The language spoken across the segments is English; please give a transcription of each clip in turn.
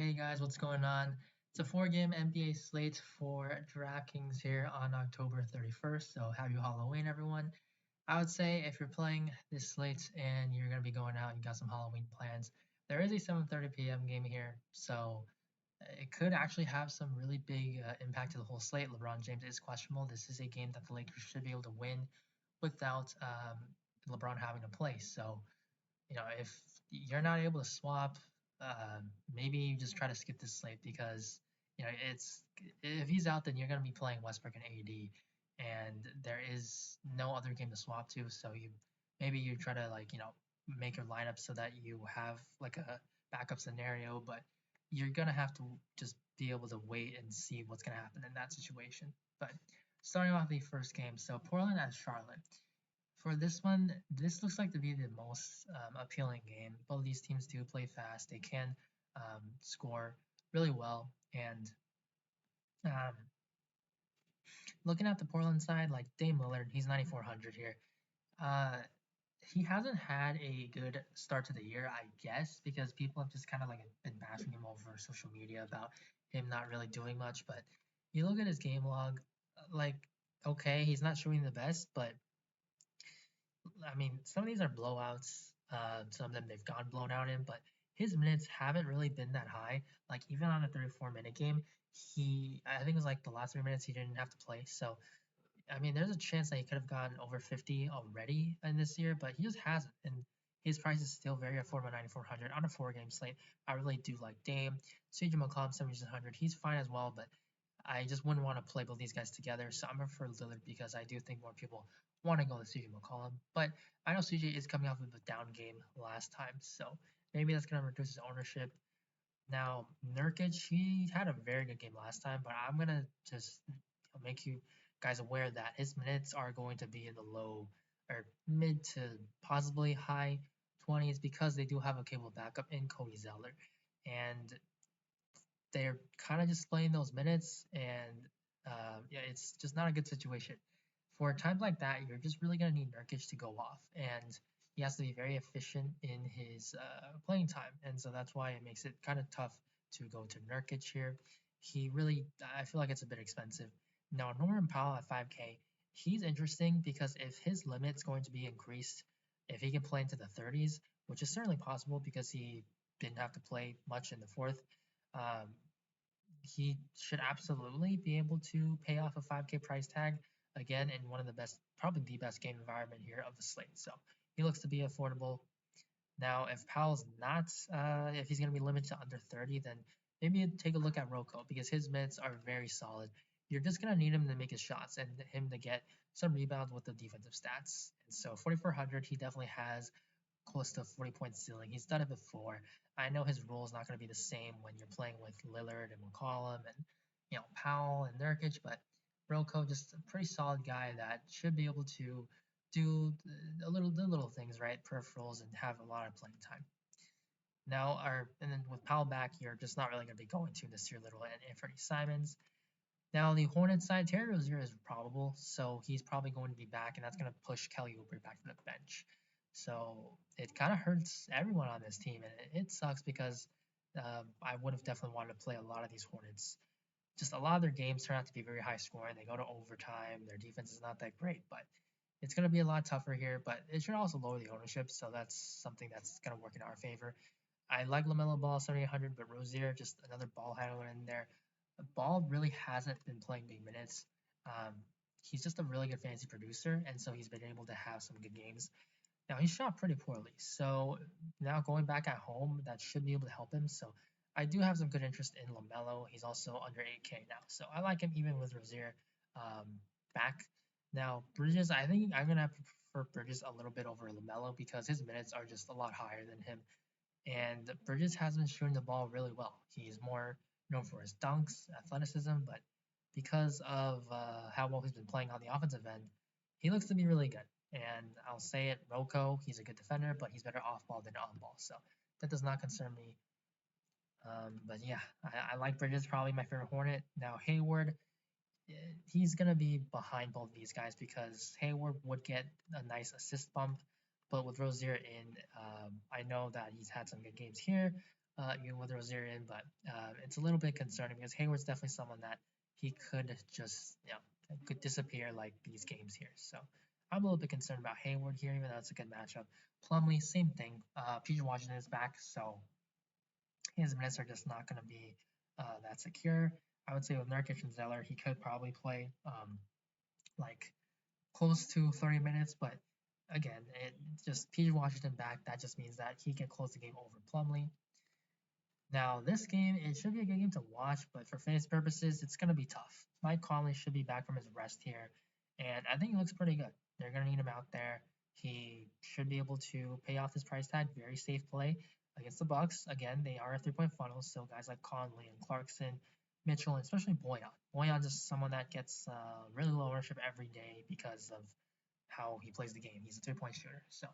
Hey guys, what's going on? It's a 4-game NBA slate for Draftkings here on October 31st, so happy Halloween, everyone. I would say if you're playing this slate and you're going to be going out and you got some Halloween plans, there is a 7:30 p.m. game here, so it could actually have some really big impact to the whole slate. LeBron James is questionable. This is a game that the Lakers should be able to win without LeBron having to play. So if you're not able to swap, maybe you just try to skip this slate because it's if he's out, then you're gonna be playing Westbrook and AD, and there is no other game to swap to. So maybe you try to make your lineup so that you have like a backup scenario, but you're gonna have to just be able to wait and see what's gonna happen in that situation. But starting off the first game, so Portland at Charlotte. For this one, this looks like to be the most appealing game. Both of these teams do play fast. They can score really well. And um, looking at the Portland side, like Dame Lillard, he's 9,400 here. Uh, he hasn't had a good start to the year, I guess, because people have just kind of like been bashing him over social media about him not really doing much. But you look at his game log, like, okay, he's not showing the best, but I mean, some of these are blowouts. Some of them they've gone blown out in, but his minutes haven't really been that high. Like even on a 34-minute game, I think it was like the last 3 minutes he didn't have to play. So I mean, there's a chance that he could have gotten over 50 already in this year, but he just hasn't. And his price is still very affordable, 9,400 on a 4-game slate. I really do like Dame, CJ McCollum, 7,600. He's fine as well, but I just wouldn't want to play both these guys together. So I'm prefer Lillard because I do think more people want to go with CJ McCollum. But I know CJ is coming off of a down game last time, so maybe that's gonna reduce his ownership. Now Nurkic, he had a very good game last time, but I'm gonna just make you guys aware that his minutes are going to be in the low or mid to possibly high 20s because they do have a capable backup in Cody Zeller. And they're kind of just playing those minutes, and yeah, it's just not a good situation. For times like that, you're just really gonna need Nurkic to go off, and he has to be very efficient in his playing time, and so that's why it makes it kind of tough to go to Nurkic here. I feel like it's a bit expensive. Now Norman Powell at 5K, he's interesting because if his limit's going to be increased, if he can play into the 30s, which is certainly possible because he didn't have to play much in the fourth, um, he should absolutely be able to pay off a 5K price tag again in one of the best, probably the best game environment here of the slate. So he looks to be affordable. Now, if Powell's not, if he's going to be limited to under 30, then maybe take a look at Rocco because his minutes are very solid. You're just going to need him to make his shots and him to get some rebounds with the defensive stats. And so 4,400, he definitely has close to 40 point ceiling. He's done it before. I know his role is not going to be the same when you're playing with Lillard and McCollum and Powell and Nurkic, but Rocco just a pretty solid guy that should be able to do the little things right, peripherals, and have a lot of playing time. Now, and then with Powell back, you're just not really going to be going to Nasir Little and Anthony Simons. Now, on the Hornets side, Terry Rozier is probable, so he's probably going to be back, and that's going to push Kelly Oubre back to the bench. So it kind of hurts everyone on this team, and it sucks because I would have definitely wanted to play a lot of these Hornets. Just a lot of their games turn out to be very high scoring. They go to overtime. Their defense is not that great, but it's going to be a lot tougher here. But it should also lower the ownership, so that's something that's going to work in our favor. I like LaMelo Ball 7,800, but Rozier, just another ball handler in there. Ball really hasn't been playing big minutes. Um, he's just a really good fantasy producer, and so he's been able to have some good games. Now he shot pretty poorly, so now going back at home, that should be able to help him. So I do have some good interest in LaMelo. He's also under 8K now, so I like him even with Rozier back. Now Bridges, I think I'm gonna prefer Bridges a little bit over LaMelo because his minutes are just a lot higher than him, and Bridges has been shooting the ball really well. He's more known for his dunks, athleticism, but because of how well he's been playing on the offensive end, he looks to be really good. And I'll say it, Rocco, he's a good defender, but he's better off ball than on ball. So that does not concern me. But yeah, I like Bridges, probably my favorite Hornet. Now Hayward, he's gonna be behind both these guys because Hayward would get a nice assist bump, but with Rozier in, I know that he's had some good games here, even with Rosarian, but it's a little bit concerning because Hayward's definitely someone that he could just, could disappear like these games here. So I'm a little bit concerned about Hayward here, even though it's a good matchup. Plumlee, same thing. PG Washington is back, so his minutes are just not going to be that secure. I would say with Nurkic and Zeller, he could probably play like close to 30 minutes, but again, it just PG Washington back, that just means that he can close the game over Plumlee. Now, this game, it should be a good game to watch, but for fantasy purposes, it's going to be tough. Mike Conley should be back from his rest here, and I think he looks pretty good. They're going to need him out there. He should be able to pay off his price tag. Very safe play against the Bucks. Again, they are a three-point funnel, so guys like Conley and Clarkson, Mitchell, and especially Boyan. Boyan's just someone that gets really low ownership every day because of how he plays the game. He's a three-point shooter. So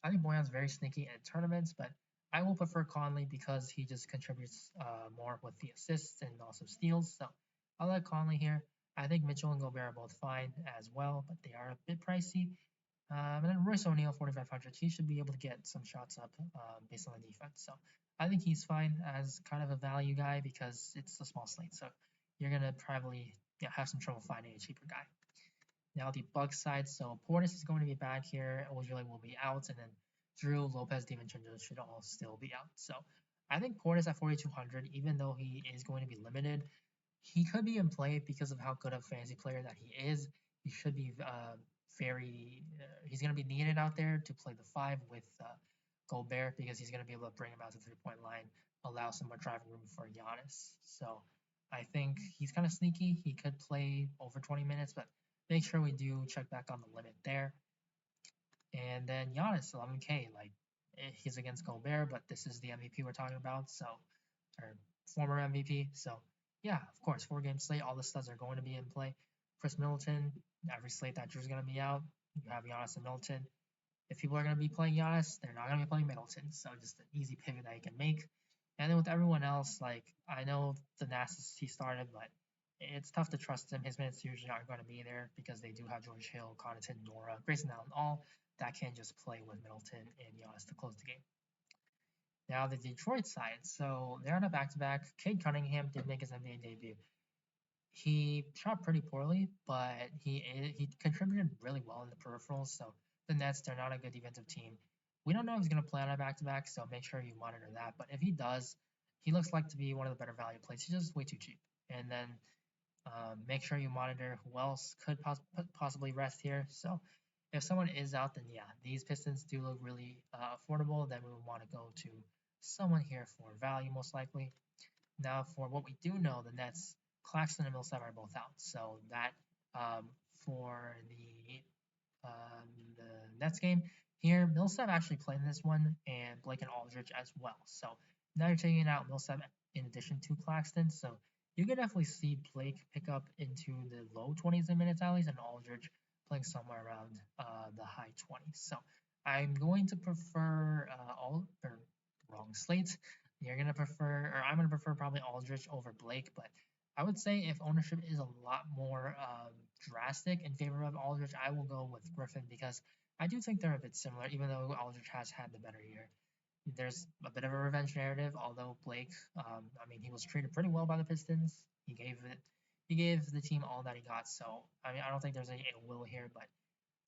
I think Boyan's very sneaky in tournaments, but I will prefer Conley because he just contributes more with the assists and also steals. So I like Conley here. I think Mitchell and Gobert are both fine as well, but they are a bit pricey. And then Royce O'Neal, 4,500, he should be able to get some shots up based on the defense. So I think he's fine as kind of a value guy because it's a small slate. So you're going to probably have some trouble finding a cheaper guy. Now the Bucks side, so Portis is going to be back here. Ojale will be out, and then Drew, Lopez, DiVincenzo should all still be out. So I think Portis at 4,200, even though he is going to be limited, he could be in play because of how good of a fantasy player that he is. He should be he's going to be needed out there to play the 5 with Gobert because he's going to be able to bring him out to the 3-point line, allow some more driving room for Giannis. So I think he's kind of sneaky. He could play over 20 minutes, but make sure we do check back on the limit there. And then Giannis, 11K, like he's against Gobert, but this is the MVP we're talking about, so or former MVP. So yeah, of course, 4-game slate, all the studs are going to be in play. Chris Middleton, every slate that Drew's going to be out, you have Giannis and Middleton. If people are going to be playing Giannis, they're not going to be playing Middleton, so just an easy pivot that you can make. And then with everyone else, like I know the Nasus he started, but it's tough to trust him. His minutes usually aren't going to be there because they do have George Hill, Connaughton, Nora, Grayson Allen, all that can just play with Middleton and Giannis to close the game. Now the Detroit side, so they're on a back-to-back. Cade Cunningham did make his NBA debut. He shot pretty poorly, but he contributed really well in the peripherals. So the Nets, they're not a good defensive team. We don't know if he's going to play on a back-to-back, so make sure you monitor that. But if he does, he looks like to be one of the better value plays. He's just way too cheap. And then make sure you monitor who else could possibly rest here. So if someone is out, then yeah, these Pistons do look really affordable. Then we would want to go to someone here for value, most likely. Now, for what we do know, the Nets, Claxton and Millsap are both out. So that for the Nets game here, Millsap actually played in this one, and Blake and Aldridge as well. So now you're taking out Millsap in addition to Claxton. So you can definitely see Blake pick up into the low 20s in minutes at least, and Aldridge playing somewhere around the high 20s. So I'm going to prefer wrong slates. You're gonna prefer, or I'm gonna prefer probably Aldridge over Blake, but I would say if ownership is a lot more drastic in favor of Aldridge, I will go with Griffin because I do think they're a bit similar, even though Aldridge has had the better year. There's a bit of a revenge narrative, although Blake, I mean, he was treated pretty well by the Pistons. He gave the team all that he got. So I mean, I don't think there's any ill will here, but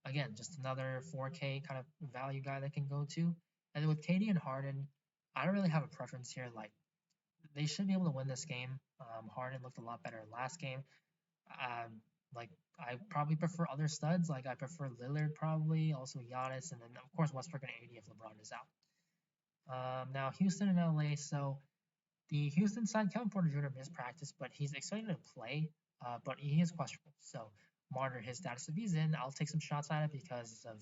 again, just another 4K kind of value guy that can go to. And then with KD and Harden, I don't really have a preference here. Like they should be able to win this game. Harden looked a lot better last game. Like I probably prefer other studs. Like I prefer Lillard probably, also Giannis, and then of course Westbrook and AD if LeBron is out. Now Houston and LA. So the Houston side, Kevin Porter Jr. missed practice, but he's excited to play. But he is questionable. So monitor his status. If he's in, I'll take some shots at it because of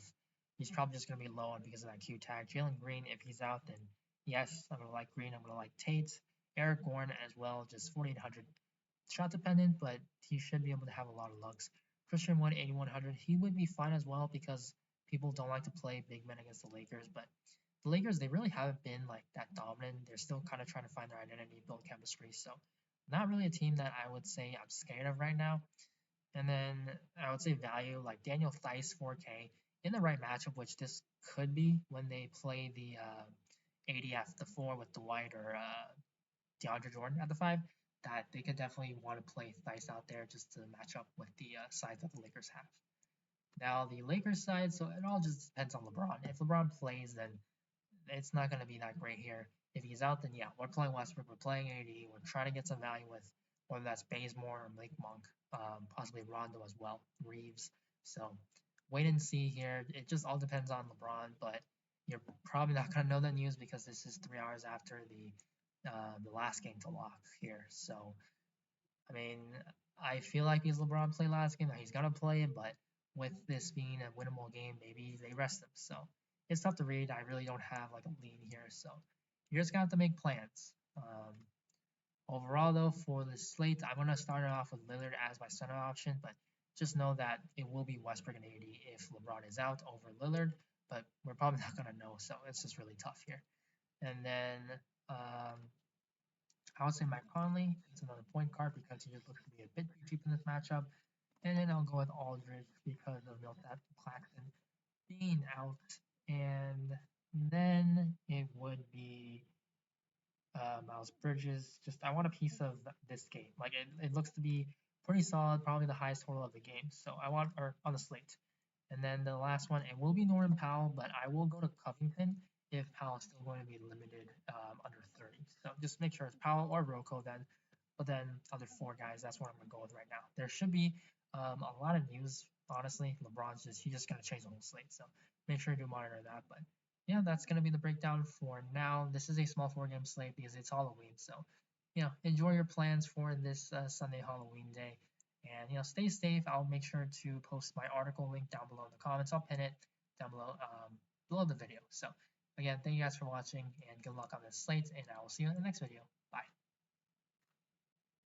he's probably just going to be low and because of that Q tag. Jalen Green, if he's out, then yes, I'm going to like Green. I'm going to like Tate. Eric Gordon as well, just 4,800. Shot dependent, but he should be able to have a lot of looks. Christian Wood, 8,100. He would be fine as well because people don't like to play big men against the Lakers, but the Lakers, they really haven't been like that dominant. They're still kind of trying to find their identity, build chemistry. So not really a team that I would say I'm scared of right now. And then I would say value like Daniel Theis 4K in the right matchup, which this could be when they play the AD at the 4 with Dwight or DeAndre Jordan at the 5, that they could definitely want to play Theis out there just to match up with the sides that the Lakers have. Now, the Lakers side, so it all just depends on LeBron. If LeBron plays, then it's not going to be that great here. If he's out, then yeah, we're playing Westbrook, we're playing AD, we're trying to get some value with whether that's Bazemore or Malik Monk, possibly Rondo as well, Reeves. So wait and see here. It just all depends on LeBron, but you're probably not going to know the news because this is 3 hours after the last game to lock here. So I mean, I feel like because LeBron played last game that he's gonna play it, but with this being a winnable game, maybe they rest him. So it's tough to read. I really don't have like a lean here, so you're just gonna have to make plans. Overall, though, for the slate, I'm gonna start it off with Lillard as my center option, but just know that it will be Westbrook and AD if LeBron is out over Lillard, but we're probably not gonna know, so it's just really tough here. And then I would say Mike Conley is another point guard because he just looks to be a bit too cheap in this matchup. And then I'll go with Aldridge because of that Claxton being out. And then it would be Miles Bridges. Just I want a piece of this game. Like it looks to be pretty solid, probably the highest total of the game. So I want or on the slate. And then the last one, it will be Norman Powell, but I will go to Covington if Powell is still going to be limited under 30. So just make sure it's Powell or Rocco then. But then other 4 guys, that's what I'm going to go with right now. There should be a lot of news, honestly. LeBron's he's just going to change the whole slate. So make sure you do monitor that. But yeah, that's going to be the breakdown for now. This is a small 4-game slate because it's Halloween. So, enjoy your plans for this Sunday Halloween day. And stay safe. I'll make sure to post my article link down below in the comments. I'll pin it down below the video. So again, thank you guys for watching and good luck on this slate, and I will see you in the next video.